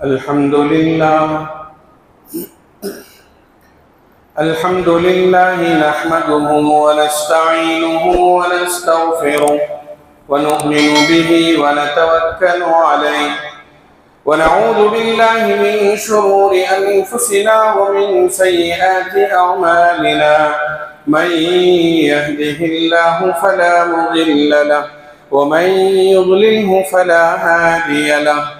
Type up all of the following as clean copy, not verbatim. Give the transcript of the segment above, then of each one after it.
अल्हम्दुलिल्लाह नहमदुहु व नस्तईनुहु व नस्तगफिरुह व नु'मिनु बिही व नतवक्कलु अलैहि व नऊज़ु बिल्लाहि मिन शुरूरि अनफुसिना व मिन सय्यिआति अअमालिना मन यहदिहिल्लाहु फला मुदिल्ल लहु व मन युद्लिलहु फला हादिय लहु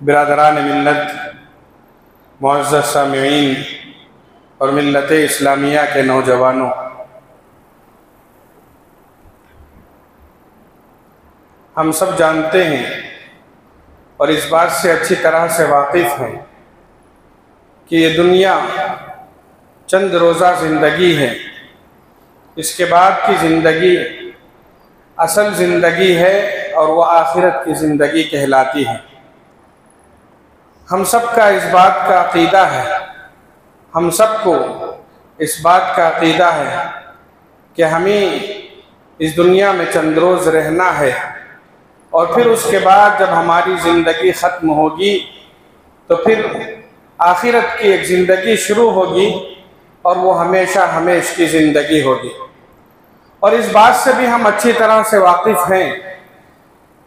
बिरादरान मिल्लत, मुअज़्ज़ज़ सामिईन और मिल्लत इस्लामिया के नौजवानों, हम सब जानते हैं और इस बात से अच्छी तरह से वाकिफ़ हैं कि ये दुनिया चंद रोज़ा ज़िंदगी है। इसके बाद की ज़िंदगी असल ज़िंदगी है और वह आखिरत की ज़िंदगी कहलाती है। हम सब का इस बात का अक़ीदा है, हम सबको इस बात का अक़ीदा है कि हमें इस दुनिया में चंद रोज़ रहना है और फिर उसके बाद जब हमारी ज़िंदगी ख़त्म होगी तो फिर आखिरत की एक ज़िंदगी शुरू होगी और वो हमेशा हमेश की ज़िंदगी होगी। और इस बात से भी हम अच्छी तरह से वाकिफ़ हैं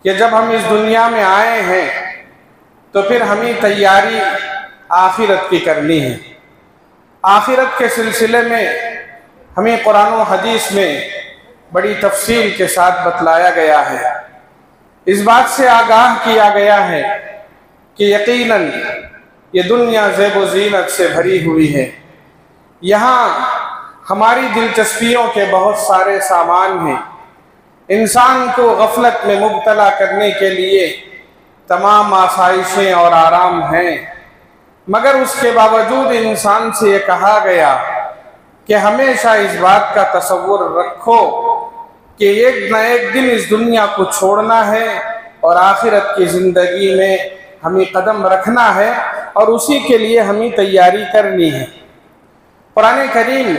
कि जब हम इस दुनिया में आए हैं तो फिर हमें तैयारी आखिरत की करनी है। आखिरत के सिलसिले में हमें कुरान और हदीस में बड़ी तफसील के साथ बतलाया गया है। इस बात से आगाह किया गया है कि यकीनन ये दुनिया ज़ेब व ज़ीनत से भरी हुई है। यहाँ हमारी दिलचस्पियों के बहुत सारे सामान हैं। इंसान को गफलत में मुब्तला करने के लिए तमाम आसाइशें और आराम हैं, मगर उसके बावजूद इंसान से ये कहा गया कि हमेशा इस बात का तसव्वुर रखो कि एक न एक दिन इस दुनिया को छोड़ना है और आखिरत की ज़िंदगी में हमें कदम रखना है और उसी के लिए हमें तैयारी करनी है। कुरान करीम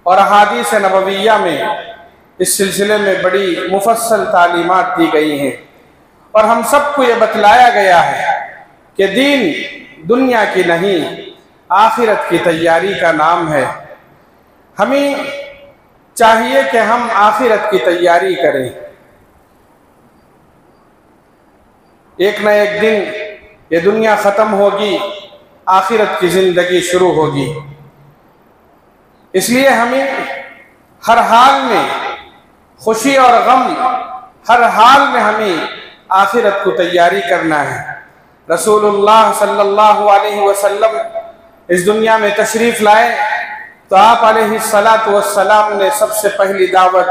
और अहादीस नबविय्या में इस सिलसिले में बड़ी मुफस्सल तालीमात दी गई हैं और हम सबको ये बतलाया गया है कि दीन दुनिया की नहीं, आखिरत की तैयारी का नाम है। हमें चाहिए कि हम आखिरत की तैयारी करें। एक न एक दिन ये दुनिया ख़त्म होगी, आखिरत की ज़िंदगी शुरू होगी। इसलिए हमें हर हाल में खुशी और गम, हर हाल में हमें आखिरत को तैयारी करना है। रसूलुल्लाह सल्लल्लाहु अलैहि वसल्लम इस दुनिया में तशरीफ़ लाए तो आप अलैहिस्सलातु वस्सलाम ने सबसे पहली दावत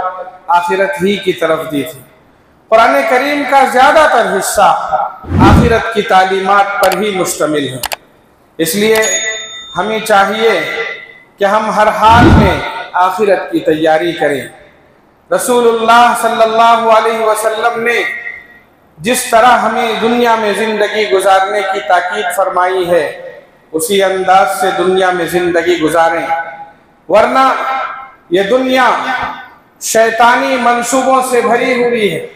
आखिरत ही की तरफ दी थी। कुरान करीम का ज़्यादातर हिस्सा आखिरत की तालीमात पर ही मुश्तमिल है। इसलिए हमें चाहिए कि हम हर हाल में आखिरत की तैयारी करें। रसूलुल्लाह सल्लल्लाहु अलैहि वसल्लम ने जिस तरह हमें दुनिया में ज़िंदगी गुजारने की ताकीद फरमाई है, उसी अंदाज से दुनिया में ज़िंदगी गुजारें, वरना ये दुनिया शैतानी मंसूबों से भरी हुई है।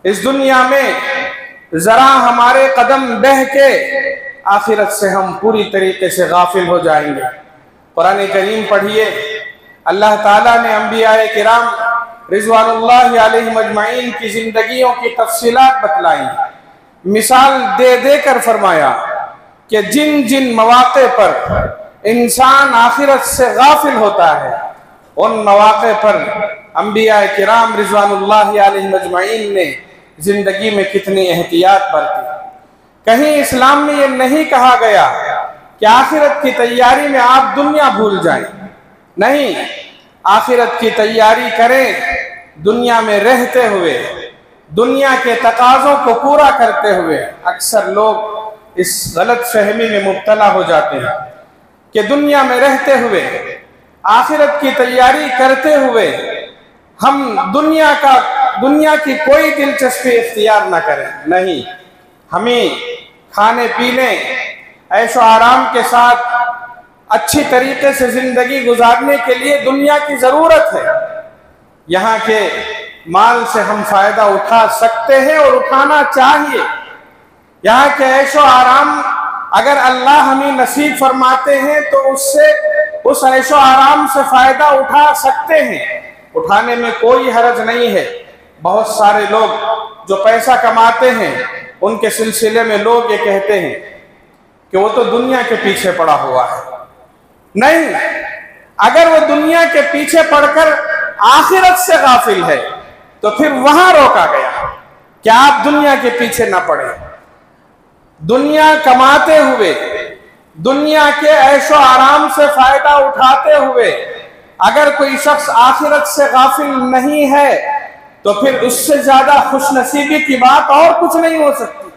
इस दुनिया में ज़रा हमारे कदम बह के आखिरत से हम पूरी तरीके से गाफिल हो जाएंगे। कुरान करीम पढ़िए, अल्लाह ताला ने अंबियाए किराम रिज़वानुल्लाहि अलैहिम अजमईन की ज़िंदगियों की तफसीलात बतलाई, मिसाल दे दे कर फरमाया कि जिन जिन मौक़े पर इंसान आखिरत से गाफिल होता है, उन मौक़े पर अंबिया किराम रिज़वानुल्लाहि अलैहिम अजमईन ने ज़िंदगी में कितनी एहतियात बरती। कहीं इस्लाम में ये नहीं कहा गया कि आखिरत की तैयारी में आप दुनिया भूल जाएं। नहीं, आखिरत की तैयारी करें दुनिया में रहते हुए, दुनिया के तकाज़ों को पूरा करते हुए। अक्सर लोग इस गलत फहमी में मुब्तला हो जाते हैं कि दुनिया में रहते हुए, आखिरत की तैयारी करते हुए हम दुनिया की कोई दिलचस्पी इख्तियार न करें। नहीं, हमें खाने पीने, ऐशो आराम के साथ अच्छी तरीके से जिंदगी गुजारने के लिए दुनिया की जरूरत है। यहाँ के माल से हम फायदा उठा सकते हैं और उठाना चाहिए। यहाँ के ऐशो आराम अगर अल्लाह हमें नसीब फरमाते हैं तो उससे, उस ऐशो आराम से फायदा उठा सकते हैं, उठाने में कोई हरज नहीं है। बहुत सारे लोग जो पैसा कमाते हैं, उनके सिलसिले में लोग ये कहते हैं कि वो तो दुनिया के पीछे पड़ा हुआ है। नहीं, अगर वो दुनिया के पीछे पड़कर आखिरत से गाफिल है तो फिर वहां रोका गया कि आप दुनिया के पीछे न पड़े। दुनिया कमाते हुए, दुनिया के ऐशो आराम से फायदा उठाते हुए अगर कोई शख्स आखिरत से गाफिल नहीं है तो फिर उससे ज्यादा खुशनसीबी की बात और कुछ नहीं हो सकती।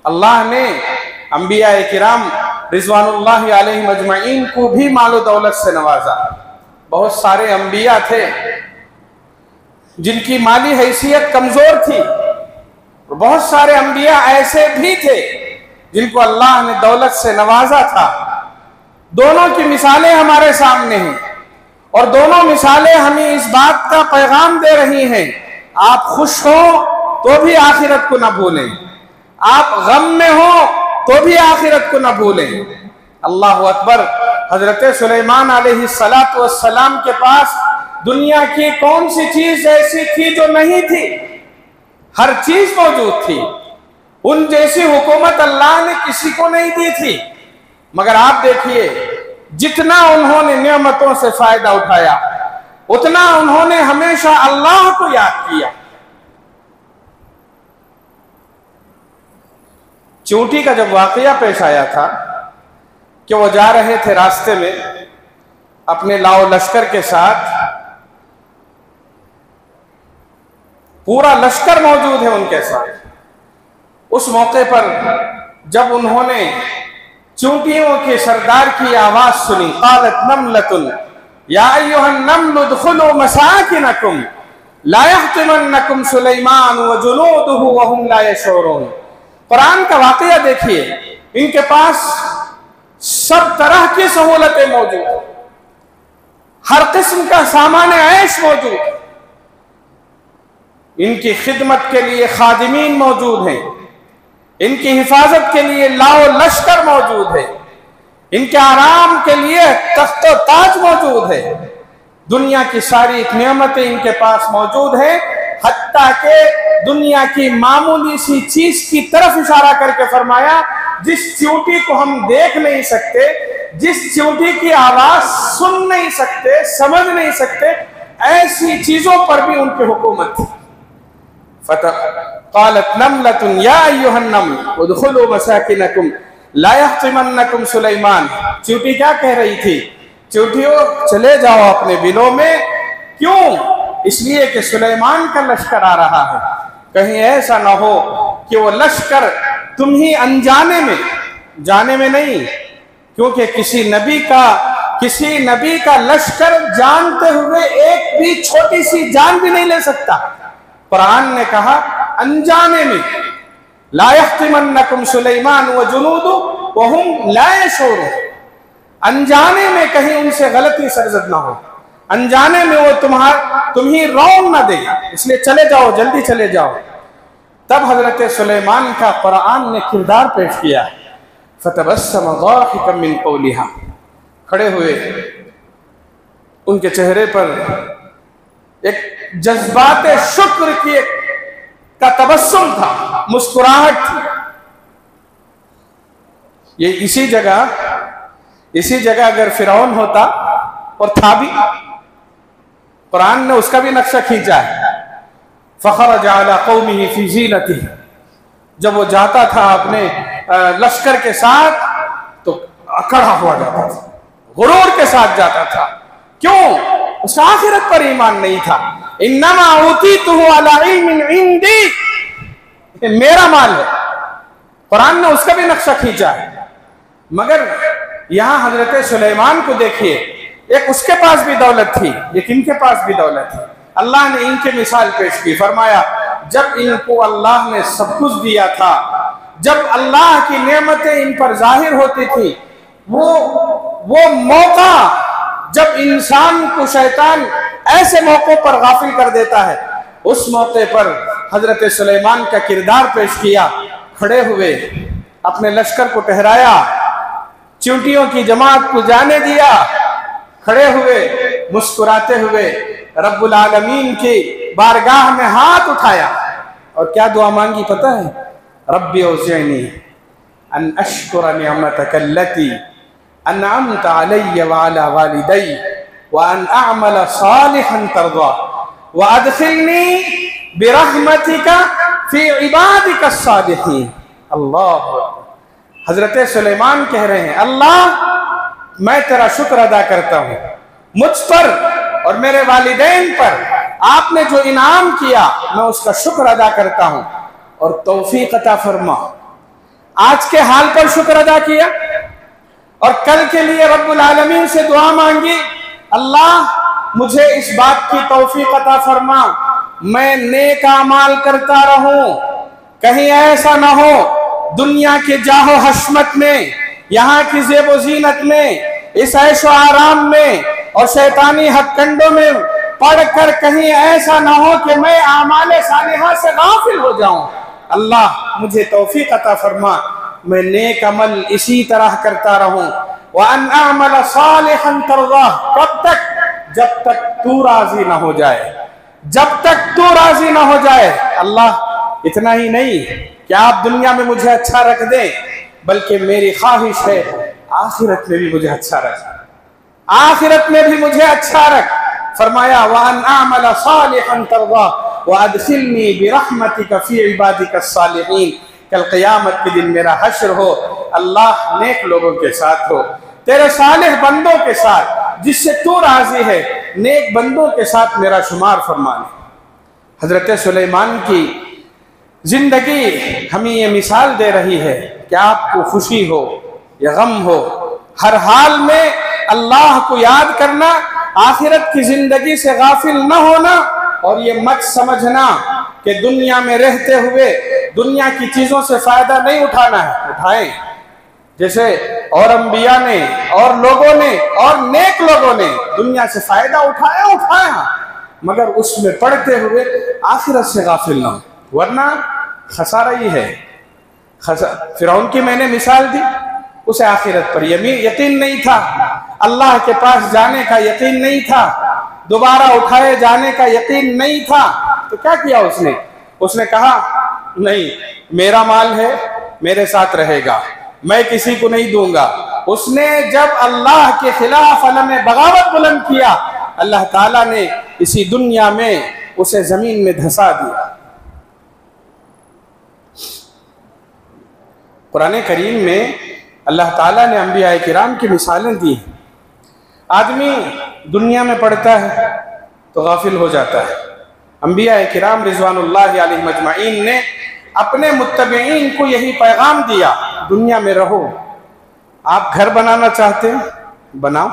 अल्लाह ने अंबिया किराम रिज़वानुल्लाहि अलैहिम अजमईन को भी मालो दौलत से नवाजा। बहुत सारे अंबिया थे जिनकी माली हैसियत कमजोर थी, और बहुत सारे अंबिया ऐसे भी थे जिनको अल्लाह ने दौलत से नवाजा था। दोनों की मिसालें हमारे सामने हैं और दोनों मिसालें हमें इस बात का पैगाम दे रही हैं, आप खुश हो तो भी आखिरत को ना भूलें, आप गम में हो तो भी आखिरत को ना भूलें। अल्लाह अकबर। हजरत सुलेमान अलैहिस्सलातु वस्सलाम के पास दुनिया की कौन सी चीज ऐसी थी जो नहीं थी? हर चीज मौजूद थी। उन जैसी हुकूमत अल्लाह ने किसी को नहीं दी थी। मगर आप देखिए, जितना उन्होंने नेमतों से फायदा उठाया, उतना उन्होंने हमेशा अल्लाह को याद किया। चूंटी का जब वाकया पेश आया था कि वो जा रहे थे रास्ते में अपने लाओ लश्कर के साथ, पूरा लश्कर मौजूद है उनके साथ। उस मौके पर जब उन्होंने चूंटियों के सरदार की आवाज सुनी, क़ालत नमलतुन या अय्युहन नम्लु उदखुलू मसाकिनकुम ला यहतिमन्नकुम सुलैमान व जुनूदुहु व हुम ला यशऊरून। कुरान का वाकया देखिए, इनके पास सब तरह की सहूलतें मौजूद, हर किस्म का सामान ऐश मौजूद, इनकी खिदमत के लिए खादिमीन मौजूद हैं, इनकी हिफाजत के लिए लाओ लश्कर मौजूद है, इनके आराम के लिए तख्त ताज मौजूद है। दुनिया की सारी नियामतें इनके पास मौजूद है। हत्ता के दुनिया की मामूली सी चीज की तरफ इशारा करके फरमाया, जिस चींटी को हम देख नहीं सकते, जिस चींटी की आवाज सुन नहीं सकते, समझ नहीं सकते, ऐसी चीजों पर भी उनकी हुकूमत थी। क़ालत नमलतुन या अय्युहन नम्ल उदखुलू मसाकिनकुम ला यहतिमन्नकुम सुलैमान। चींटी क्या कह रही थी? चींटियों, चले जाओ अपने बिलों में। क्यों? इसलिए कि सुलेमान का लश्कर आ रहा है। कहीं ऐसा ना हो कि वो लश्कर तुम ही अनजाने में, जाने में नहीं, क्योंकि किसी नबी का लश्कर जानते हुए एक भी छोटी सी जान भी नहीं ले सकता। कुरान ने कहा अनजाने में, ला यहतिमन्नकुम सुलैमान व जुनूदु व हुम ला यशऊरून। अनजाने में कहीं उनसे गलती सरजद ना हो, अनजाने में वो तुम्हें रौन ना दे, इसलिए चले जाओ, जल्दी चले जाओ। तब हजरत सुलेमान का कुरान ने किरदार पेश किया, फतबस्सम ज़ाहिकम मिन क़ौलिहा। खड़े हुए, उनके चेहरे पर एक जज्बात शुक्र की का तबस्सुम था, मुस्कुराहट थी। ये इसी जगह अगर फिरौन होता, और था भी, कुरान ने उसका भी नक्शा खींचा है। फ़ख़रज अला क़ौमिही फ़ी ज़ीनतिही, जब वो जाता था अपने लश्कर के साथ तो अकड़ा हुआ जाता था, गुरूर के साथ जाता था। क्यों? उसका आखिरत पर ईमान नहीं था। इन्नमा ऊतीतुहु अला इल्मिन इंदी, मेरा माल है। कुरान ने उसका भी नक्शा खींचा है। मगर यहां हजरत सुलेमान को देखिए, एक उसके पास भी दौलत थी, एक इनके पास भी दौलत थी। अल्लाह ने इनके मिसाल पेश की, फरमाया जब इनको अल्लाह ने सब कुछ दिया था, जब अल्लाह की नेमतें इन पर जाहिर होती थी, वो मौका जब इंसान को शैतान ऐसे मौकों पर गाफिल कर देता है, उस मौके पर हजरत सुलेमान का किरदार पेश किया। खड़े हुए अपने लश्कर को ठहराया, चींटियों की जमात को जाने दिया, खड़े हुए मुस्कुराते हुए रब्बुल आलमीन की बारगाह में हाथ उठाया और क्या दुआ मांगी पता है? रब्बी औज़िअनी अन अश्कुर निअमतक अल्लती अनअमत अलैया व अला वालिदैया व अन अअमल सालिहन तर्दा व अदखिलनी बिरहमतिका फी इबादिका सालिहीन। अल्लाह, हजरत सुलेमान कह रहे हैं, अल्लाह मैं तेरा शुक्र अदा करता हूँ, मुझ पर और मेरे वालिदैन पर आपने जो इनाम किया मैं उसका शुक्र अदा करता हूँ, और तौफीक अता फरमा। आज के हाल पर शुक्र अदा किया और कल के लिए रब्बुल आलमीन से दुआ मांगी, अल्लाह मुझे इस बात की तौफीक अता फरमा, मैं नेक अमाल करता रहूं, कहीं ऐसा ना हो दुनिया के जाहो हशमत में, यहाँ की ज़ेबो ज़ीनत में, इस ऐशो आराम में और शैतानी हथकंडों में पढ़कर कहीं ऐसा ना हो कि मैं आमाले सालिहा से गाफिल हो जाऊं। अल्लाह मुझे तौफीक अता फरमा, मैं नेक अमल इसी तरह करता रहूं। व अन अअमल सालिहन तर्दा, कब तक? जब तक तू राजी ना हो जाए, जब तक तू राजी ना हो जाए। अल्लाह इतना ही नहीं कि आप दुनिया में मुझे अच्छा रख दे, बल्कि मेरी ख्वाहिश है आखिरत में भी मुझे अच्छा रख, आखिरत में भी मुझे अच्छा रख। फरमाया व अन अअमल सालिहन तर्दा व अदखिलनी बिरहमतिका फी इबादिका सालिहीन। कल क़यामत के दिन मेरा हश्र हो, अल्लाह नेक लोगों के साथ हो, तेरे सालिह बंदों के साथ, जिससे तू राजी है, नेक बंदों के साथ मेरा शुमार फरमाने। हजरत सुलेमान की जिंदगी हमें ये मिसाल दे रही है कि आपको खुशी हो या गम हो, हर हाल में अल्लाह को याद करना, आखिरत की जिंदगी से गाफिल न होना, और ये मत समझना कि दुनिया में रहते हुए दुनिया की चीजों से फायदा नहीं उठाना है। उठाएं, जैसे और अंबिया ने और लोगों ने और नेक लोगों ने दुनिया से फायदा उठाया, मगर उसमें पढ़ते हुए आखिरत से गाफिल ना हो, वरना खसारा ही है। फिरौन की मैंने मिसाल दी, उसे आखिरत पर यकीन नहीं था, अल्लाह के पास जाने का यकीन नहीं था, दोबारा उठाए जाने का यकीन नहीं था, तो क्या किया उसने? उसने कहा नहीं, मेरा माल है, मेरे साथ रहेगा, मैं किसी को नहीं दूंगा। उसने जब अल्लाह के खिलाफ अलम बगावत बुलंद किया, अल्लाह ताला ने इसी दुनिया में उसे जमीन में धंसा दिया। कुरान करीम में अल्लाह ताला ने अंबिया किराम की मिसालें दी। आदमी दुनिया में पढ़ता है तो गाफिल हो जाता है। अंबिया किराम रिज़वानुल्लाहि अलैहिम अजमईन ने अपने मुत्तबईन को यही पैगाम दिया, दुनिया में रहो, आप घर बनाना चाहते हैं बनाओ,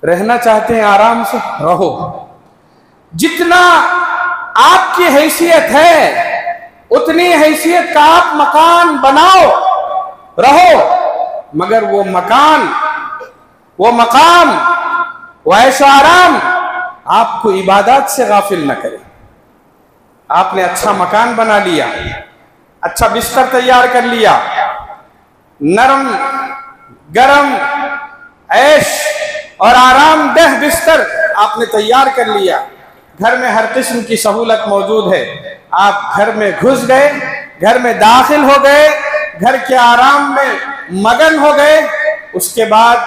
रहना चाहते हैं आराम से रहो, जितना आपकी हैसियत है उतनी हैसियत का आप मकान बनाओ, रहो, मगर वो मकान, वो मकाम, वो ऐशो आराम आपको इबादत से गाफिल न करे। आपने अच्छा मकान बना लिया, अच्छा बिस्तर तैयार कर लिया, नरम गरम ऐश और आरामदेह बिस्तर आपने तैयार कर लिया, घर में हर किस्म की सहूलत मौजूद है, आप घर में घुस गए, घर में दाखिल हो गए, घर के आराम में मगन हो गए, उसके बाद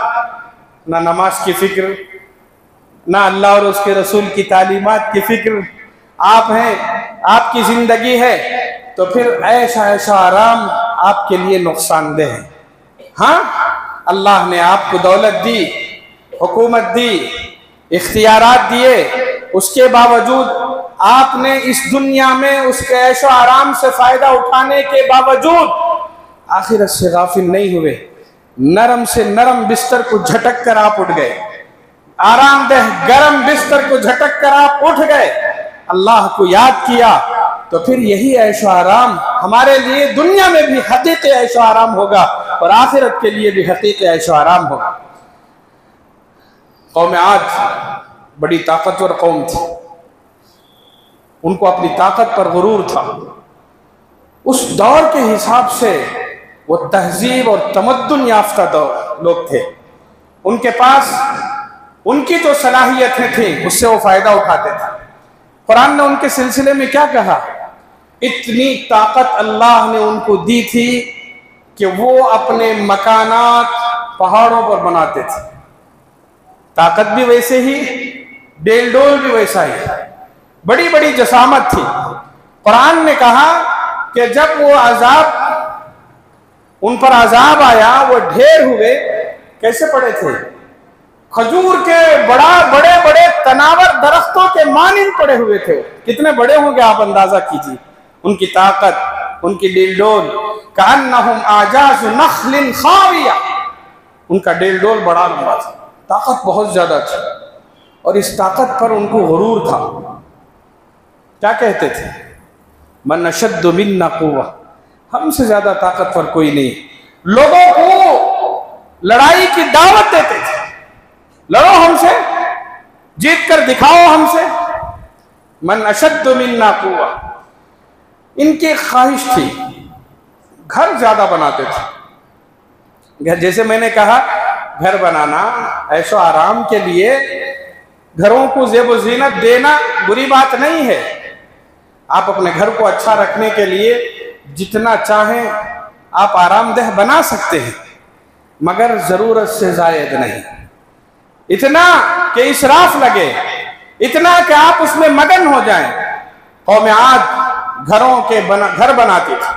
ना नमाज की फिक्र, ना अल्लाह और उसके रसूल की तालीमात की फिक्र। आप हैं, आपकी जिंदगी है, तो फिर ऐशा ऐशा आराम आपके लिए नुकसानदेह है। हाँ, अल्लाह ने आपको दौलत दी, हुकूमत दी, इख्तियारात दिए, उसके बावजूद आपने इस दुनिया में उसके ऐशो आराम से फायदा उठाने के बावजूद आखिरत से गाफिल नहीं हुए। नरम से नरम बिस्तर को झटक कर आप उठ गए, आरामदेह गरम बिस्तर को झटक कर आप उठ गए, अल्लाह को याद किया, तो फिर यही ऐशो आराम हमारे लिए दुनिया में भी हकीकी ऐशो आराम होगा और आखिरत के लिए भी हकीकी ऐशो आराम होगा। कौम आद बड़ी ताकतवर कौम थी, उनको अपनी ताकत पर गुरूर था। उस दौर के हिसाब से वो तहजीब और तमद्दुन याफ्ता लोग थे। उनके पास उनकी जो सलाहियतें थी उससे वो फायदा उठाते थे। कुरान ने उनके सिलसिले में क्या कहा? इतनी ताकत अल्लाह ने उनको दी थी कि वो अपने मकानात पहाड़ों पर बनाते थे। ताकत भी वैसे ही, डेल डोल भी वैसा ही, बड़ी बड़ी जसामत थी। कुरान ने कहा कि जब वो अजाब, उन पर अजाब आया, वो ढेर हुए, कैसे पड़े थे? खजूर के बड़े बड़े तनावर दरख्तों के मानिंद पड़े हुए थे। कितने बड़े होंगे आप अंदाजा कीजिए उनकी ताकत, उनकी डिलडोल। कान्नहुम आजाज़ु नख्लिन खाविया, उनका डिलडोल बड़ा लंबा था, ताकत बहुत ज्यादा थी और इस ताकत पर उनको गुरूर था। क्या कहते थे? मन अशद्दु मिन्ना कुव्वा, हमसे ज्यादा ताकतवर कोई नहीं। लोगों को लड़ाई की दावत देते थे, लड़ो हमसे, जीत कर दिखाओ हमसे। मन अशद्दु मिन्ना कुव्वा, इनकी ख्वाहिश थी, घर ज्यादा बनाते थे। घर, जैसे मैंने कहा, घर बनाना ऐशो आराम के लिए, घरों को ज़ेब ज़ीनत देना बुरी बात नहीं है। आप अपने घर को अच्छा रखने के लिए जितना चाहें आप आरामदेह बना सकते हैं, मगर जरूरत से जायद नहीं। इतना कि इसराफ लगे, इतना कि आप उसमें मगन हो जाएं। कौम आद घरों के घर बनाती थी।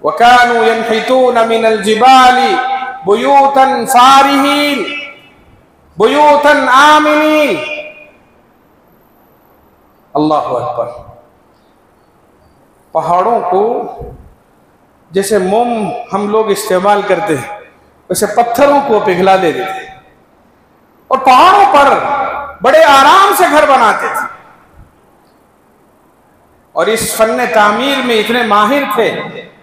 वकानू यनहितून मिनल जिबाली बुयूतन फारिहीन बुयूतन आमिनीन। अल्लाहु अकबर। पहाड़ों को जैसे मोम हम लोग इस्तेमाल करते हैं, वैसे पत्थरों को पिघला देते थे और पहाड़ों पर बड़े आराम से घर बनाते थे। और इस फन्ने तामीर में इतने माहिर थे,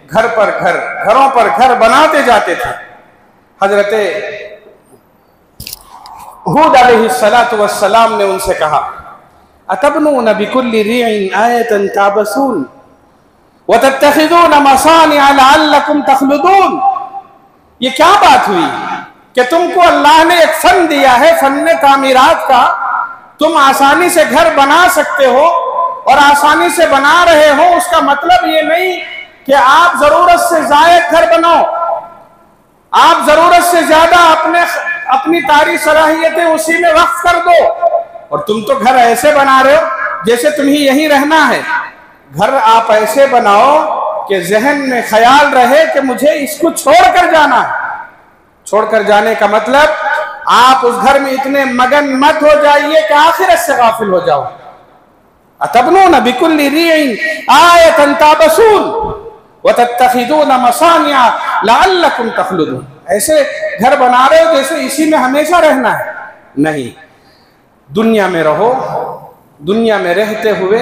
घर पर घर, घरों पर घर बनाते जाते थे। हजरते हूद अलैहिस्सलातु वस्सलाम ने उनसे कहा, अतबनून बिकुल्ली रिइन आयतन ताबसून व तत्तखिदून मसानिअ लअल्लकुम तखलुदून। ये क्या बात हुई कि तुमको अल्लाह ने एक फन दिया है, फन्ने तामीरात का, तुम आसानी से घर बना सकते हो और आसानी से बना रहे हो। उसका मतलब ये नहीं कि आप जरूरत से जायद घर बनाओ, आप जरूरत से ज्यादा अपनी तारी सलाहियतें उसी में वक्फ कर दो। और तुम तो घर ऐसे बना रहे हो जैसे तुम्हें यहीं रहना है। घर आप ऐसे बनाओ कि जहन में ख्याल रहे कि मुझे इसको छोड़कर जाना है। छोड़कर जाने का मतलब आप उस घर में इतने मगन मत हो जाइए कि आखिरत से गाफिल हो जाओ। अतबनून बिकुल्ली रिइन आयतन ताबसून व तत्तखिदून मसानिअ लअल्लकुम तखलुदून। ऐसे घर बना रहे हो जैसे इसी में हमेशा रहना है। नहीं, दुनिया में रहो, दुनिया में रहते हुए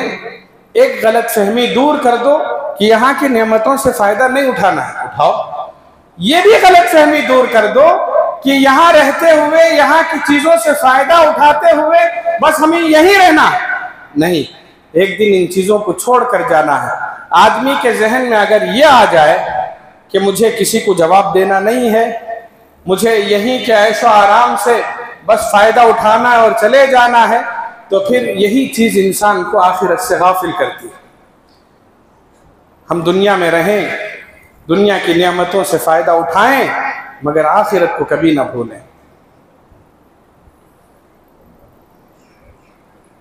एक गलत फहमी दूर कर दो कि यहाँ की नेमतों से फायदा नहीं उठाना है, उठाओ। ये भी गलत फहमी दूर कर दो कि यहाँ रहते हुए, यहाँ की चीजों से फायदा उठाते हुए बस हमें यहीं रहना। नहीं, एक दिन इन चीजों को छोड़कर जाना है। आदमी के जहन में अगर ये आ जाए कि मुझे किसी को जवाब देना नहीं है, मुझे यहीं के ऐशो आराम से बस फायदा उठाना है और चले जाना है, तो फिर यही चीज इंसान को आखिरत से गाफिल करती है। हम दुनिया में रहें, दुनिया की नियामतों से फ़ायदा उठाएं, मगर आखिरत को कभी ना भूलें।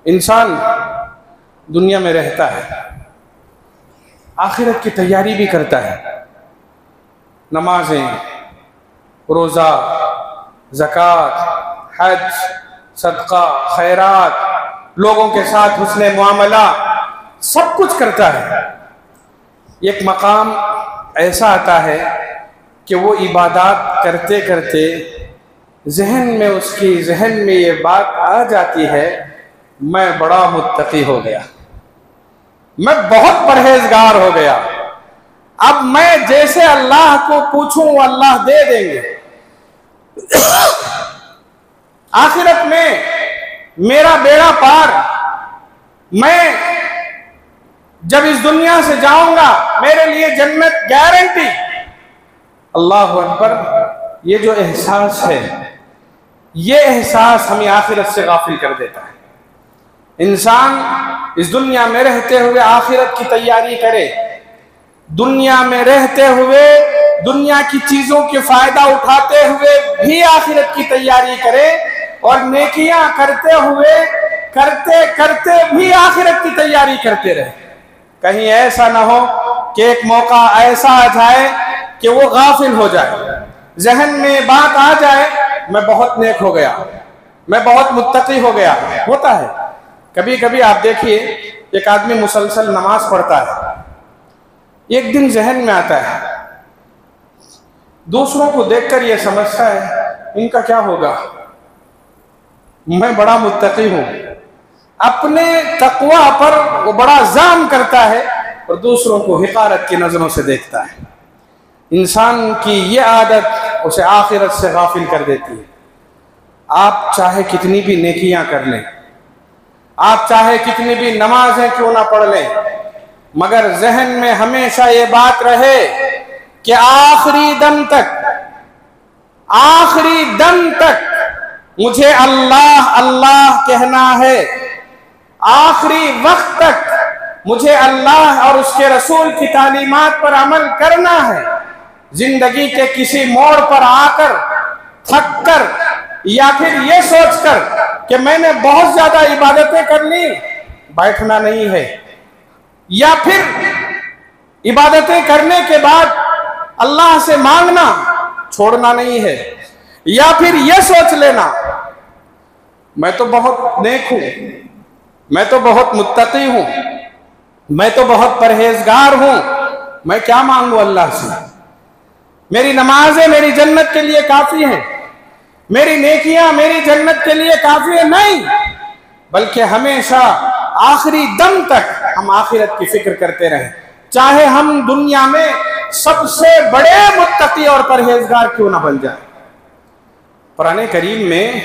इंसान दुनिया में रहता है, आखिरत की तैयारी भी करता है। नमाजें, रोज़ा, ज़कात, हज, सदका, खैरात, लोगों के साथ हुस्ने मुआमला, सब कुछ करता है। एक मकाम ऐसा आता है कि वो इबादत करते करते उसकी जहन में ये बात आ जाती है, मैं बड़ा मुत्तकी हो गया, मैं बहुत परहेजगार हो गया, अब मैं जैसे अल्लाह को पूछूं वो अल्लाह दे देंगे। आखिरत में मेरा बेड़ा पार, मैं जब इस दुनिया से जाऊंगा मेरे लिए जन्नत गारंटी। अल्लाह अकबर। ये जो एहसास है, ये एहसास हमें आखिरत से गाफिल कर देता है। इंसान इस दुनिया में रहते हुए आखिरत की तैयारी करे, दुनिया में रहते हुए दुनिया की चीजों के फायदा उठाते हुए भी आखिरत की तैयारी करे, और नेकियां करते हुए करते करते भी आखिरत की तैयारी करते रहे। कहीं ऐसा ना हो कि एक मौका ऐसा आ जाए कि वो गाफिल हो जाए, जहन में बात आ जाए, मैं बहुत नेक हो गया, मैं बहुत मुत्तकी हो गया। होता है कभी कभी, आप देखिए एक आदमी मुसलसल नमाज पढ़ता है, एक दिन जहन में आता है, दूसरों को देखकर यह समझता है इनका क्या होगा, मैं बड़ा मुत्तकी हूं। अपने तकवा पर वो बड़ा जाम करता है और दूसरों को हिकारत की नजरों से देखता है। इंसान की ये आदत उसे आखिरत से गाफिल कर देती है। आप चाहे कितनी भी नेकियां कर लें, आप चाहे कितनी भी नमाजें क्यों ना पढ़ लें, मगर जहन में हमेशा ये बात रहे कि आखिरी दम तक मुझे अल्लाह अल्लाह कहना है, आखिरी वक्त तक मुझे अल्लाह और उसके रसूल की तालीमात पर अमल करना है। जिंदगी के किसी मोड़ पर आकर थक कर, या फिर ये सोचकर कि मैंने बहुत ज्यादा इबादतें कर ली, बैठना नहीं है, या फिर इबादतें करने के बाद अल्लाह से मांगना छोड़ना नहीं है, या फिर यह सोच लेना मैं तो बहुत नेक हूं, मैं तो बहुत मुत्तकी हूं, मैं तो बहुत परहेजगार हूं, मैं क्या मांगू अल्लाह से, मेरी नमाजें मेरी जन्नत के लिए काफी हैं, मेरी नेकियां मेरी जन्नत के लिए काफी है। नहीं, बल्कि हमेशा आखिरी दम तक हम आखिरत की फिक्र करते रहें, चाहे हम दुनिया में सबसे बड़े मुत्तकी और परहेजगार क्यों ना बन जाए। कुरान करीम में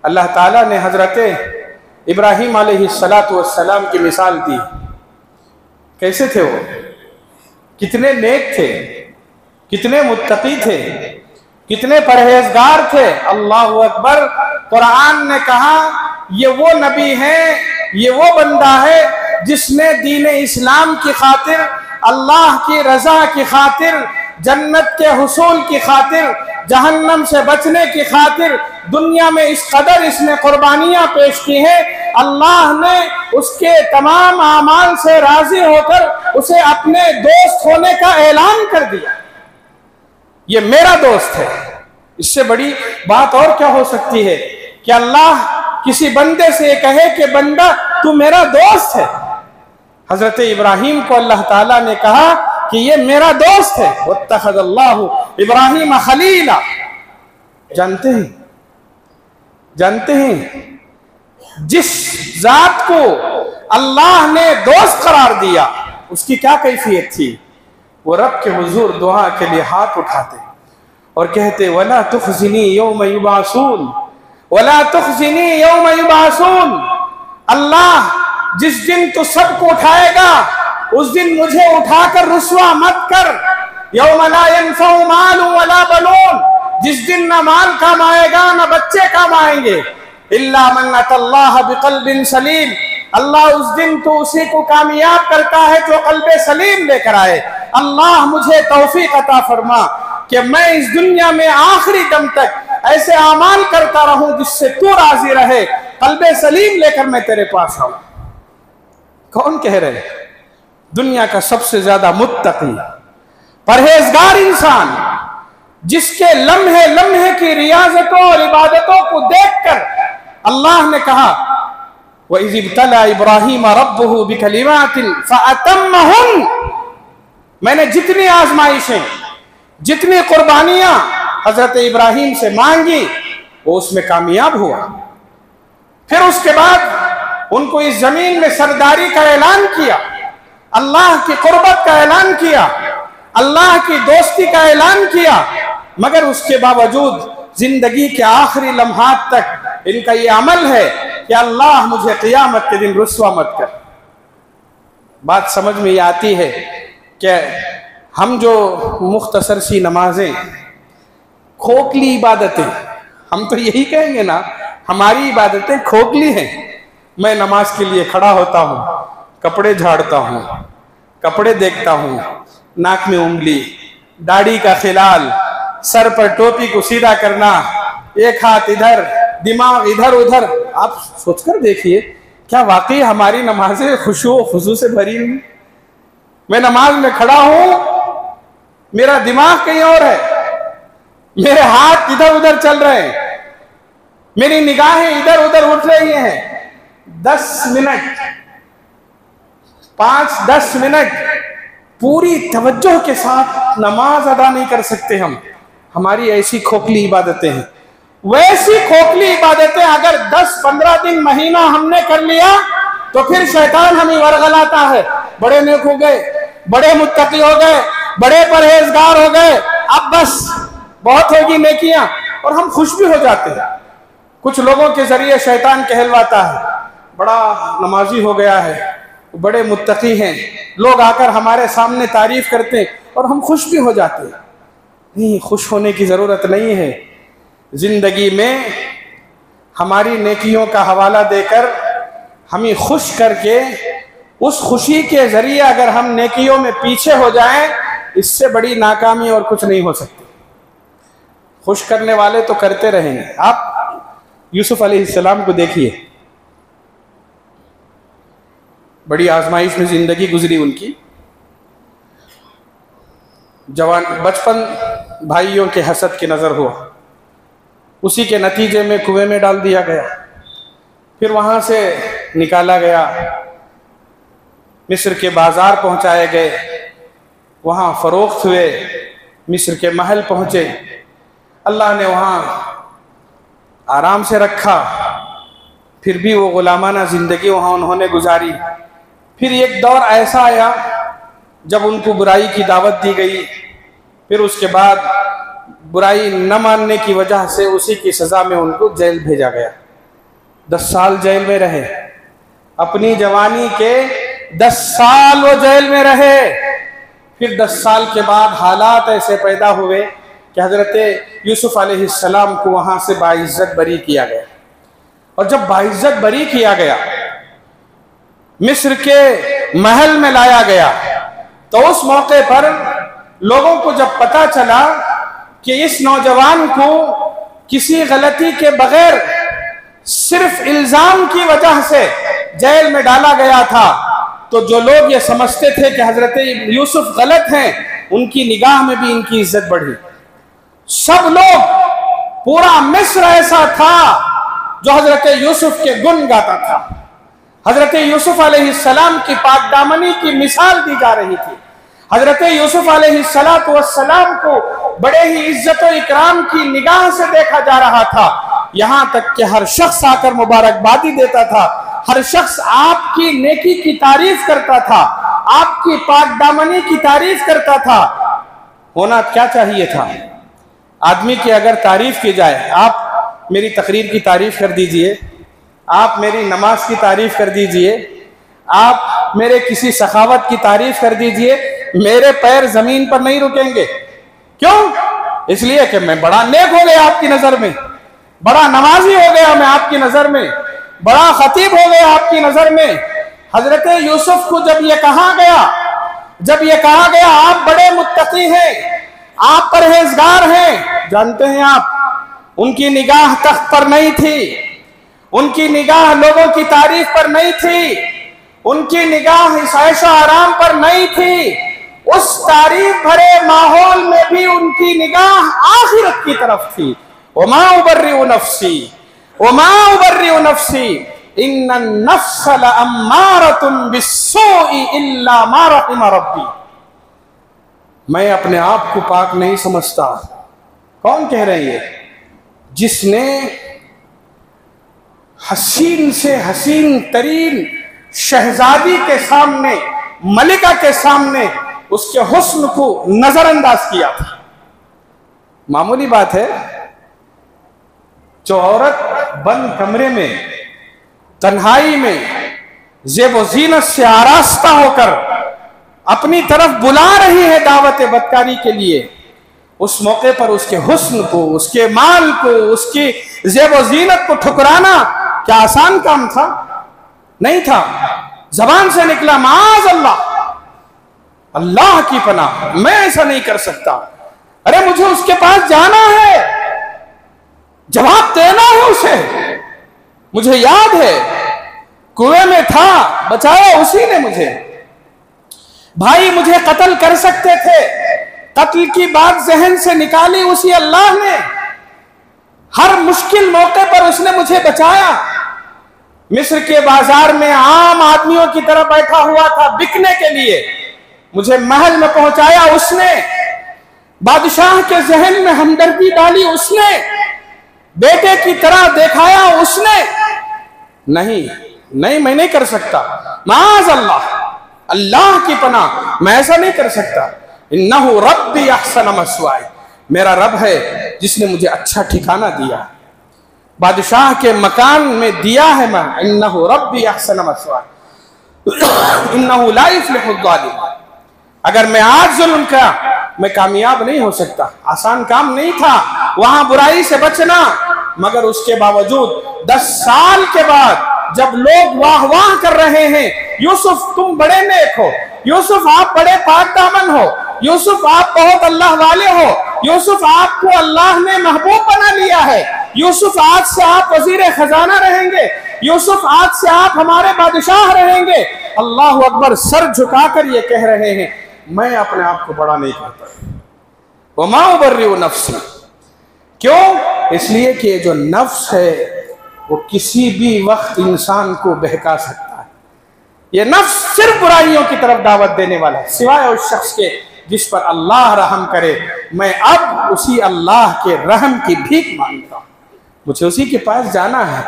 अल्लाह ताला ने हजरत इब्राहिम अलैहिस्सलातु वस्सलाम की मिसाल दी। कैसे थे वो, कितने नेक थे, कितने मुत्तकी थे, कितने परहेजगार थे। अल्लाह अकबर। कुरान ने कहा ये वो नबी है, ये वो बंदा है जिसने दीन इस्लाम की खातिर, अल्लाह की रजा की खातिर, जन्नत के हुसूल की खातिर, जहन्नम से बचने की खातिर दुनिया में इस कदर इसने कुर्बानियां पेश की हैं। अल्लाह ने उसके तमाम आमाल से राजी होकर उसे अपने दोस्त होने का ऐलान कर दिया। ये मेरा दोस्त है। इससे बड़ी बात और क्या हो सकती है कि अल्लाह किसी बंदे से कहे कि बंदा तू मेरा दोस्त है। हजरत इब्राहिम को अल्लाह ताला ने कहा कि ये मेरा दोस्त है। वत्तखज़ल्लाहु इब्राहिम खलीला। जानते हैं जिस जात को अल्लाह ने दोस्त करार दिया उसकी क्या कैफियत थी। वो रब के हुजूर दुआ के लिए हाथ उठाते और कहते वला तुखज़िनी यौम युबासून, वला तुखज़िनी यौम युबासून। अल्लाह जिस दिन तू सबको उठाएगा उस दिन मुझे उठाकर रुस्वा मत कर। यौम ला यनफ़उ मालुन वला बनून। जिस दिन ना माल काम आएगा ना बच्चे काम आएंगे। इल्ला मन अतल्लाह बिक़ल्बिन सलीम। अल्लाह उस दिन तो उसी को कामयाब करता है जो कल्बे सलीम लेकर आए। अल्लाह मुझे तौफीक अता फरमा कि मैं इस दुनिया में आखिरी दम तक ऐसे अमाल करता रहूं जिससे तू राजी रहे, कल्बे सलीम लेकर मैं तेरे पास आऊं। कौन कह रहे? दुनिया का सबसे ज्यादा मुत्तकी परहेजगार इंसान, जिसके लम्हे लम्हे की रियाजतों और इबादतों को देखकर अल्लाह ने कहा, वइज़ इब्तला इब्राहीम रब्बुहु बिकलिमातिन फ़अतम्महुन, मैंने जितनी आजमाइशें, जितनी कुर्बानियां हजरत इब्राहीम से मांगी वो उसमें कामयाब हुआ। फिर उसके बाद उनको इस जमीन में सरदारी का ऐलान किया, अल्लाह की कुर्बत का ऐलान किया, अल्लाह की दोस्ती का ऐलान किया, मगर उसके बावजूद जिंदगी के आखिरी लम्हात तक इनका ये अमल है कि अल्लाह मुझे क़ियामत के दिन रुस्वा मत कर। बात समझ में आती है कि हम जो मुख्तसर सी नमाजें, खोखली इबादतें, हम तो यही कहेंगे ना, हमारी इबादतें खोखली हैं। मैं नमाज के लिए खड़ा होता हूँ, कपड़े झाड़ता हूँ, कपड़े देखता हूँ, नाक में उंगली, दाढ़ी का खिलाल, सर पर टोपी को सीधा करना, एक हाथ इधर, दिमाग इधर उधर। आप सोचकर देखिए, क्या वाकई हमारी नमाजें खुशू और खुशू से भरी हुई? मैं नमाज में खड़ा हूं, मेरा दिमाग कहीं और है, मेरे हाथ इधर उधर चल रहे हैं, मेरी निगाहें इधर उधर उठ रही हैं। 10 मिनट, 5-10 मिनट पूरी तवज्जो के साथ नमाज अदा नहीं कर सकते हम। हमारी ऐसी खोखली इबादतें हैं। वैसी खोखली इबादतें अगर 10-15 दिन, महीना हमने कर लिया तो फिर शैतान हमें वरगलाता है, बड़े नेक हो गए, बड़े मुत्तकी हो गए, बड़े परहेजगार हो गए, अब बस बहुत होगी नेकियां, और हम खुश भी हो जाते हैं। कुछ लोगों के जरिए शैतान कहलवाता है, बड़ा नमाजी हो गया है, बड़े मुत्तकी हैं, लोग आकर हमारे सामने तारीफ करते हैं और हम खुश भी हो जाते हैं। नहीं, खुश होने की जरूरत नहीं है। जिंदगी में हमारी नेकियों का हवाला देकर हमें खुश करके, उस खुशी के जरिए अगर हम नेकियों में पीछे हो जाएं, इससे बड़ी नाकामी और कुछ नहीं हो सकती। खुश करने वाले तो करते रहेंगे। आप यूसुफ अलैहिस्सलाम को देखिए, बड़ी आजमाइश में जिंदगी गुजरी उनकी। जवान बचपन भाइयों के हसद की नजर हुआ, उसी के नतीजे में कुएं में डाल दिया गया, फिर वहां से निकाला गया, मिस्र के बाजार पहुंचाए गए, वहां फरोख्त हुए, मिस्र के महल पहुंचे, अल्लाह ने वहां आराम से रखा, फिर भी वो गुलामाना जिंदगी वहां उन्होंने गुजारी। फिर एक दौर ऐसा आया जब उनको बुराई की दावत दी गई, फिर उसके बाद बुराई न मानने की वजह से उसी की सज़ा में उनको जेल भेजा गया। 10 साल जेल में रहे, अपनी जवानी के 10 साल वो जेल में रहे। फिर 10 साल के बाद हालात ऐसे पैदा हुए कि हजरत यूसुफ अलैहिस्सलाम को वहां से बाइज्जत बरी किया गया। और जब बाइज्जत बरी किया गया, मिस्र के महल में लाया गया, तो उस मौके पर लोगों को जब पता चला कि इस नौजवान को किसी गलती के बगैर सिर्फ इल्जाम की वजह से जेल में डाला गया था, तो जो लोग ये समझते थे कि हजरत यूसुफ गलत हैं, उनकी निगाह में भी इनकी इज्जत बढ़ी। सब लोग, पूरा मिस्र ऐसा था जो हजरत यूसुफ के गुण गाता था। हजरत यूसुफ अलैहिस्सलाम की पाकदामनी की मिसाल दी जा रही थी। हजरत यूसुफ अलैहिस्सलाम को बड़े ही इज्जत और इकराम की निगाह से देखा जा रहा था। यहाँ तक कि हर शख्स आकर मुबारकबादी देता था, हर शख्स आपकी नेकी की तारीफ करता था, आपकी पाकदामनी की तारीफ करता था। होना क्या चाहिए था? आदमी की अगर तारीफ की जाए, आप मेरी तकरीर की तारीफ कर दीजिए, आप मेरी नमाज की तारीफ कर दीजिए, आप मेरे किसी सखावत की तारीफ कर दीजिए, मेरे पैर जमीन पर नहीं रुकेंगे। क्यों? इसलिए कि मैं बड़ा नेक हो गया आपकी नजर में, बड़ा नमाजी हो गया मैं आपकी नजर में, बड़ा खतीब हो गया आपकी नजर में। हजरत यूसुफ को जब ये कहा गया आप बड़े मुत्तकी हैं, आप परहेजगार हैं, जानते हैं आप, उनकी निगाह तख्त पर नहीं थी, उनकी निगाह लोगों की तारीफ पर नहीं थी, उनकी निगाह ऐशो आराम पर नहीं थी। उस तारीफ भरे माहौल में भी उनकी निगाह आखिरत की तरफ थी। वमा उबर्रिउ नफ्सी इन्नन नफ्स लअम्मारतुन बिस्सूइ इल्ला मा रहिम रब्बी। मैं अपने आप को पाक नहीं समझता। कौन कह रहे हैं? जिसने हसीन से हसीन तरीन शहजादी के सामने, मलिका के सामने उसके हुस्न को नजरअंदाज किया था। मामूली बात है, जो औरत बंद कमरे में तन्हाई में ज़ेब ज़ीनत से आरास्ता होकर अपनी तरफ बुला रही है दावत बदकारी के लिए, उस मौके पर उसके हुस्न को, उसके माल को, उसकी ज़ेब ज़ीनत को ठुकराना क्या आसान काम था? नहीं था। जबान से निकला माज़ अल्लाह, अल्लाह की पनाह, मैं ऐसा नहीं कर सकता। अरे मुझे उसके पास जाना है, जवाब देना है उसे। मुझे याद है कुएं में था, बचाया उसी ने मुझे। भाई मुझे कत्ल कर सकते थे, कत्ल की बात जहन से निकाली उसी अल्लाह ने। हर मुश्किल मौके पर उसने मुझे बचाया। मिस्र के बाजार में आम आदमियों की तरह बैठा हुआ था बिकने के लिए, मुझे महल में पहुंचाया उसने। बादशाह के जहन में हमदर्दी डाली उसने, बेटे की तरह दिखाया उसने। नहीं, मैं नहीं कर सकता, माज़ अल्लाह, अल्लाह की पनाह, मैं ऐसा नहीं कर सकता। इन्नहु रब्बी अहसन मस्वाई, मेरा रब है जिसने मुझे अच्छा ठिकाना दिया, बादशाह के मकान में दिया है। मैं इन्नहु रब्बी अहसन मस्वाई इन्नहु ला युफ्लिहु ज़ालिम। अगर मैं आज जुल्म का, मैं कामयाब नहीं हो सकता। आसान काम नहीं था वहां बुराई से बचना, मगर उसके बावजूद 10 साल के बाद जब लोग वाह वाह कर रहे हैं, यूसुफ तुम बड़े नेक हो, यूसुफ आप बड़े पाक दामन हो, यूसुफ आप बहुत अल्लाह वाले हो, यूसुफ आपको अल्लाह ने महबूब बना लिया है, यूसुफ आज से आप वजीर खजाना रहेंगे, यूसुफ आज से आप हमारे बादशाह रहेंगे। अल्लाह अकबर, सर झुकाकर ये कह रहे हैं, मैं अपने आप को बड़ा नहीं कहता। वमा उबर्रिउ नफ्सी, क्यों? इसलिए कि जो नफ्स है वो किसी भी वक्त इंसान को बहका सकता है। ये नफ्स सिर्फ बुराइयों की तरफ दावत देने वाला है, सिवाय उस शख्स के जिस पर अल्लाह रहम करे। मैं अब उसी अल्लाह के रहम की भीख मांगता हूं, मुझे उसी के पास जाना है।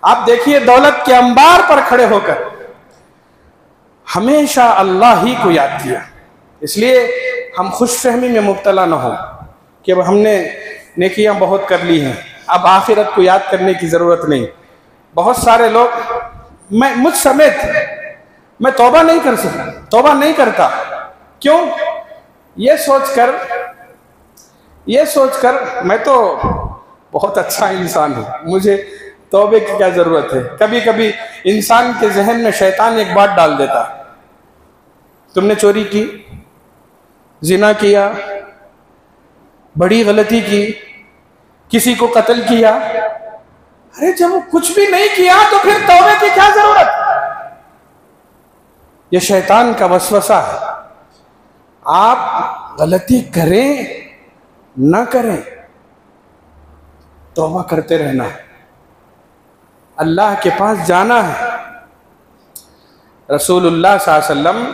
आप देखिए, दौलत के अंबार पर खड़े होकर हमेशा अल्लाह ही को याद किया। इसलिए हम खुशफहमी में मुब्तला न हो कि हमने नेकियां बहुत कर ली हैं, अब आखिरत को याद करने की ज़रूरत नहीं। बहुत सारे लोग, मैं मुझ समेत, मैं तौबा नहीं कर सकता, तौबा नहीं करता। क्यों? ये सोचकर मैं तो बहुत अच्छा इंसान हूँ, मुझे तौबे की क्या ज़रूरत है। कभी कभी इंसान के जहन में शैतान एक बात डाल देता, तुमने चोरी की, जिना किया, बड़ी गलती की, किसी को कत्ल किया। अरे जब वो कुछ भी नहीं किया तो फिर तौबे की क्या जरूरत? ये शैतान का वसवसा है। आप गलती करें ना करें, तौबा करते रहना है, अल्लाह के पास जाना है। रसूलुल्लाह सल्लल्लाहु अलैहि वसल्लम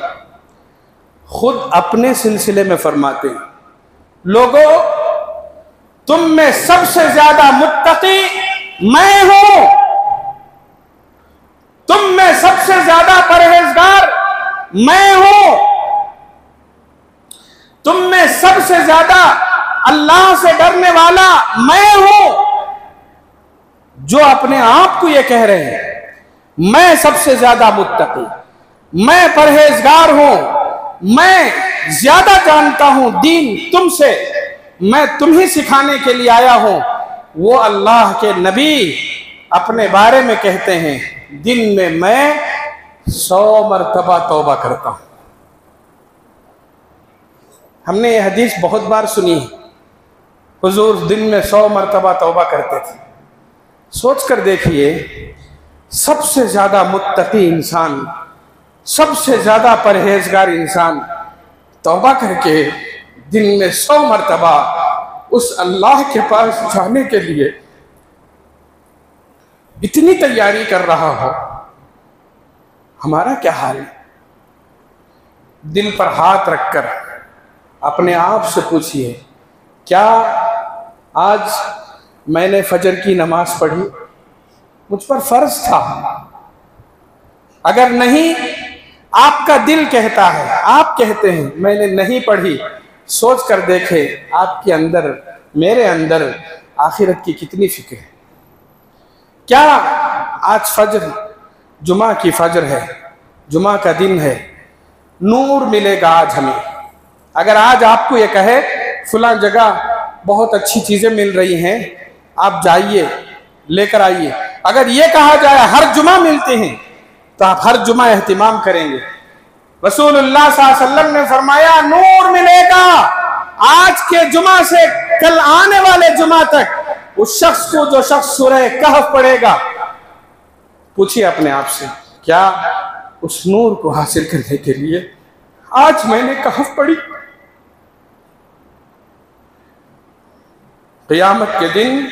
खुद अपने सिलसिले में फरमाते हैं, लोगों तुम में सबसे ज्यादा मुत्तकी मैं हूं, तुम में सबसे ज्यादा परहेजगार मैं हूं, तुम में सबसे ज्यादा अल्लाह से डरने वाला मैं हूं। जो अपने आप को ये कह रहे हैं मैं सबसे ज्यादा मुत्तकी, मैं परहेजगार हूं, मैं ज्यादा जानता हूं दीन तुमसे, मैं तुम्हें सिखाने के लिए आया हूं, वो अल्लाह के नबी अपने बारे में कहते हैं, दिन में मैं 100 मरतबा तौबा करता हूं। हमने ये हदीस बहुत बार सुनी है, हुजूर दिन में 100 मरतबा तौबा करते थे। सोच कर देखिए, सबसे ज्यादा मुत्तकी इंसान, सबसे ज्यादा परहेजगार इंसान तौबा करके दिन में 100 मरतबा उस अल्लाह के पास जाने के लिए इतनी तैयारी कर रहा हो, हमारा क्या हाल है? दिल पर हाथ रखकर अपने आप से पूछिए, क्या आज मैंने फजर की नमाज पढ़ी? मुझ पर फर्ज था। अगर नहीं, आपका दिल कहता है, आप कहते हैं मैंने नहीं पढ़ी, सोच कर देखे आपके अंदर, मेरे अंदर आखिरत की कितनी फिक्र है। क्या आज फजर, जुमा की फजर है, जुमा का दिन है, नूर मिलेगा आज हमें। अगर आज आपको ये कहे फलां जगह बहुत अच्छी चीजें मिल रही हैं, आप जाइए लेकर आइए, अगर ये कहा जाए हर जुमा मिलते हैं तो आप हर जुमा एहतिमाम करेंगे। रसूलुल्लाह सल्लल्लाहु अलैहि वसल्लम ने फरमाया, नूर मिलेगा आज के जुमा से कल आने वाले जुमा तक उस शख्स को जो शख्स सूरह कहफ पढ़ेगा। पूछिए अपने आप से, क्या उस नूर को हासिल करने के लिए आज मैंने कहफ पढ़ी? क़यामत के दिन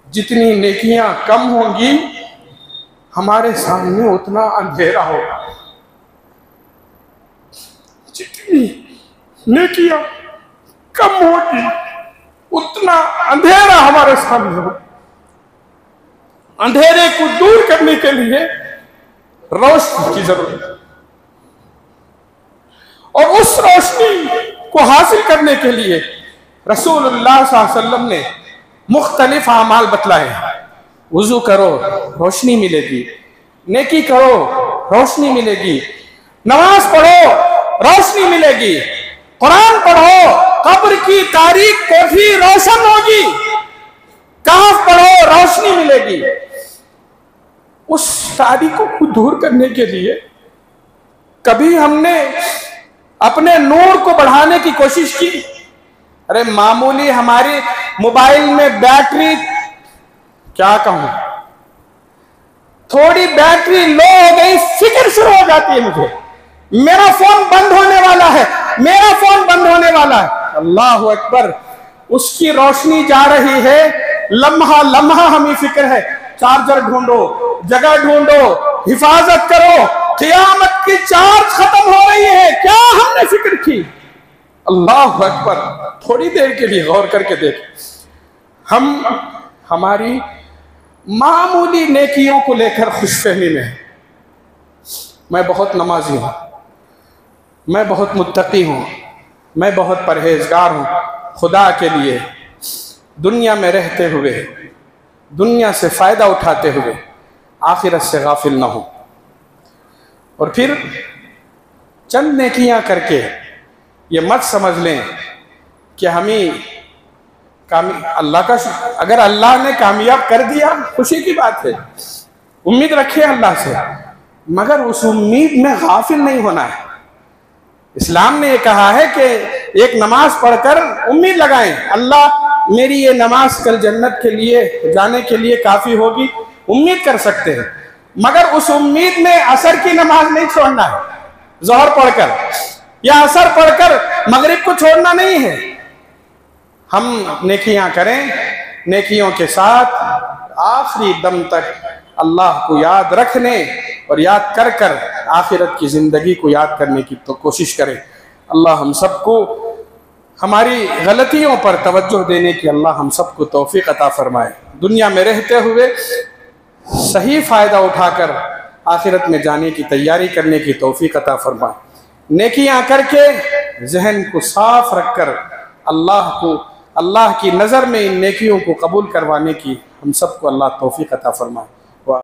जितनी नेकियां कम होंगी, हमारे सामने उतना अंधेरा होगा। जितनी नेकियां कम होगी, उतना अंधेरा हमारे सामने होगा। अंधेरे को दूर करने के लिए रोशनी की जरूरत है, और उस रोशनी को हासिल करने के लिए रसूलुल्लाह सल्लल्लाहु अलैहि वसल्लम ने मुख्तलिफ आमाल बतलाए। वुजू करो, रोशनी मिलेगी, नेकी करो, रोशनी मिलेगी, नमाज पढ़ो, रोशनी मिलेगी, कुरान पढ़ो, कब्र की तारीख कोठी रोशन होगी, कहफ पढ़ो, रोशनी मिलेगी। उस तारीखों को दूर करने के लिए कभी हमने अपने नूर को बढ़ाने की कोशिश की? अरे मामूली हमारी मोबाइल में बैटरी, क्या कहूं, थोड़ी बैटरी लो हो गई, फिक्र शुरू हो जाती है मुझे, मेरा फोन बंद होने वाला है, मेरा फोन बंद होने वाला है। अल्लाह अकबर, उसकी रोशनी जा रही है, लम्हा लम्हा हमें फिक्र है, चार्जर ढूंढो, जगह ढूंढो, हिफाजत करो, क़यामत की चार्ज खत्म हो रही है, क्या हमने फिक्र की? अल्लाह अकबर, थोड़ी देर के लिए गौर करके देख, हम हमारी मामूली नेकियों को लेकर खुशफहमी में है। मैं बहुत नमाजी हूं, मैं बहुत मुत्तकी हूं, मैं बहुत परहेजगार हूं, खुदा के लिए दुनिया में रहते हुए, दुनिया से फायदा उठाते हुए आखिरत से गाफिल ना हो, और फिर चंद नेकियां करके ये मत समझ लें कि हमें अल्लाह का, अगर अल्लाह ने कामयाब कर दिया खुशी की बात है, उम्मीद रखिए अल्लाह से, मगर उस उम्मीद में गाफिल नहीं होना है। इस्लाम ने ये कहा है कि एक नमाज पढ़कर उम्मीद लगाएं, अल्लाह मेरी ये नमाज कल जन्नत के लिए जाने के लिए काफी होगी, उम्मीद कर सकते हैं, मगर उस उम्मीद में असर की नमाज नहीं छोड़ना है, जोहर पढ़कर या असर पढ़कर मगरिब को छोड़ना नहीं है। हम नेकियां करें, नेकियों के साथ आखिरी दम तक अल्लाह को याद रखने और याद कर कर आखिरत की ज़िंदगी को याद करने की तो कोशिश करें। अल्लाह हम सबको हमारी गलतियों पर तवज्जो देने की अल्लाह हम सबको तौफीक अता फरमाए। दुनिया में रहते हुए सही फ़ायदा उठाकर आखिरत में जाने की तैयारी करने की तौफीक अता फरमाए। नेकियां करके जहन को साफ रखकर अल्लाह की नज़र में इन नेकियों को कबूल करवाने की हम सबको अल्लाह तौफीक अता फरमाए।